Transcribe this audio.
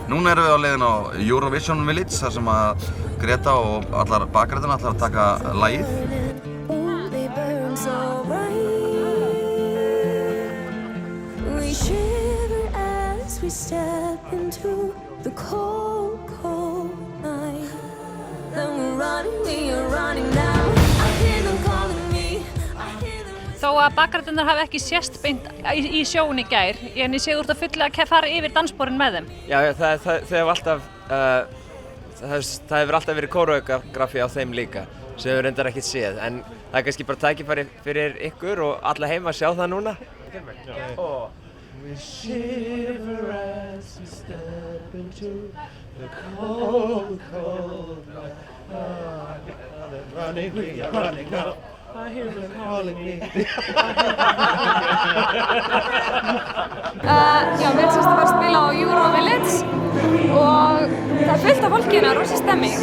Núna erum við á leiðin á Eurovision Village þar sem að Greta og allar bakræðina ætlar að taka lagið. We step into the cold, cold night. Then we're running now. I hear them calling me. Þó að bakræðinnar hafi ekki sést beint í sjóun í gær, en ég sé þú ert að fulla að fara yfir danssporin með þeim. Já, það hefur alltaf, það hefur alltaf verið kóreógrafi á þeim líka, sem við reyndar ekkert séð, en það er kannski bara tækifæri fyrir ykkur og alla heima að sjá það núna. We shiver as we step into the cold, cold night. We are running now. I hear them calling me. Já, við erum sérst að fara að spila á Euro Village og það er fullt af fólki hérna, rosa stemming.